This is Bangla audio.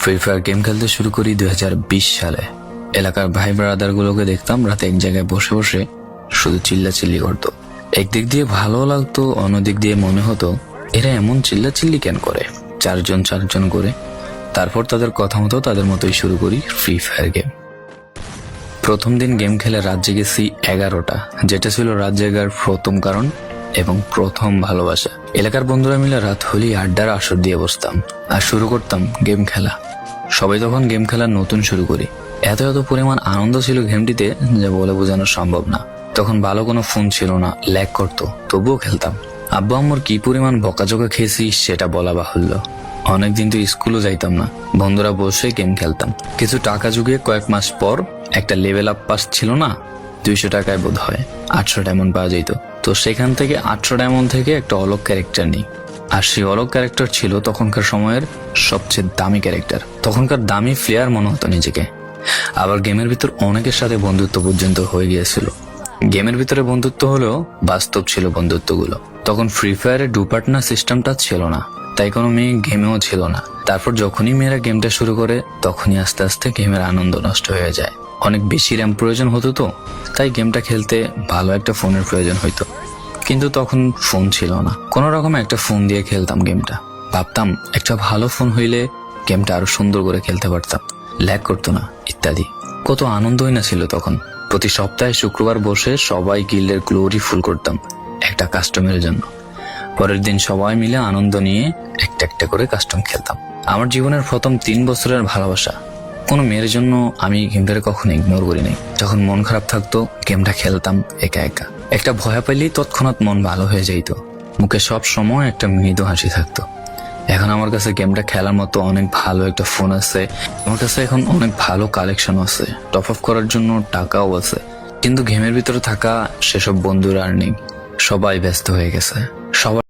ফ্রি ফায়ার গেম খেলতে শুরু করি 2020 সালে। এলাকার ভাই ব্রাদার গুলোকে দেখতাম রাতে এক জায়গায় বসে বসে শুধু চিল্লাচিল্লি করতো। একদিক দিয়ে ভালো লাগতো, অন্যদিক দিয়ে মনে হতো এরা এমন চিল্লাচিল্লি কেন করে, চারজন করে। তারপর তাদের কথা মতো তাদের মতোই শুরু করি ফ্রি ফায়ার গেম। প্রথম দিন গেম খেলে রাত জেগেছি 11টা, যেটা ছিল রাত জেগার প্রথম কারণ এবং প্রথম ভালোবাসা। এলাকার বন্ধুরা মিলে রাত হলেই আড্ডার আসর দিয়ে বসতাম আর শুরু করতাম গেম খেলা। সবাই তখন গেম খেলা নতুন শুরু করি। এত পরিমাণ আনন্দ ছিল গেমটিতে যা বলে বোঝানো সম্ভব না। তখন ভালো কোনো ফোন ছিল না, ল্যাগ করতো, তবুও খেলতাম। আব্বু আম্মুর কি পরিমাণ বকাঝকা খেয়েছি সেটা বলা বাহুল্য। অনেকদিন তো স্কুলও যাইতাম না, বন্ধুরা বসে গেম খেলতাম। কিছু টাকা জুগিয়ে কয়েক মাস পর একটা লেভেল আপ পাস ছিল না, 200 টাকায় বোধ হয় 800 ডায়মন্ড পাওয়া যেত। তো সেখান থেকে 800 ডায়মন্ড থেকে একটা অলগ ক্যারেক্টার নিই। আর সেই অলগ ক্যারেক্টার ছিল তখনকার সময়ের সবচেয়ে দামি ক্যারেক্টার। তখনকার দামি প্লেয়ার মনে হতো নিজেকে। আবার গেমের ভিতর অনেকের সাথে বন্ধুত্ব পর্যন্ত হয়ে গিয়েছিল। গেমের ভিতরে বন্ধুত্ব হলেও বাস্তব ছিল বন্ধুত্বগুলো। তখন ফ্রি ফায়ারে ডু পার্টনার সিস্টেমটা ছিল না, তাই কোনো মেয়ে গেমেও ছিল না। তারপর যখনই মেয়েরা গেমটা শুরু করে তখনই আস্তে আস্তে গেমের আনন্দ নষ্ট হয়ে যায়। অনেক বেশি র্যাম প্রয়োজন হতো, তো তাই গেমটা খেলতে ভালো একটা ফোনের প্রয়োজন হইতো। কিন্তু তখন ফোন ছিল না, কোনো রকম একটা ফোন দিয়ে খেলতাম গেমটা। ভাবতাম একটা ভালো ফোন হইলে গেমটা আরো সুন্দর করে খেলতে পারতাম, ল্যাগ করতো না ইত্যাদি। কত আনন্দই না ছিল তখন। প্রতি সপ্তাহে শুক্রবার বসে সবাই গিল্ডের গ্লোরি ফুল করতাম একটা কাস্টমের জন্য। পরের দিন সবাই মিলে আনন্দ নিয়ে একটা একটা করে কাস্টম খেলতাম। আমার জীবনের প্রথম 3 বছরের ভালোবাসা। কোনো মেয়ের জন্য আমি গেমটাকে কখনো ইগনোর করি নাই। যখন মন খারাপ থাকতো গেমটা খেলতাম একা একা। একটা ভয় পাইলেই তৎক্ষণাৎ মন ভালো হয়ে যাইতো, মুখে সব সময় একটা মৃদু হাসি থাকতো। এখন আমার কাছে গেমটা খেলার মতো অনেক ভালো একটা ফোন আছে, আমার কাছে এখন অনেক ভালো কালেকশন আছে, টপ আপ করার জন্য টাকাও আছে। কিন্তু গেমের ভিতরে থাকা সেসব বন্ধুরা আর নেই, সবাই ব্যস্ত হয়ে গেছে। সবাই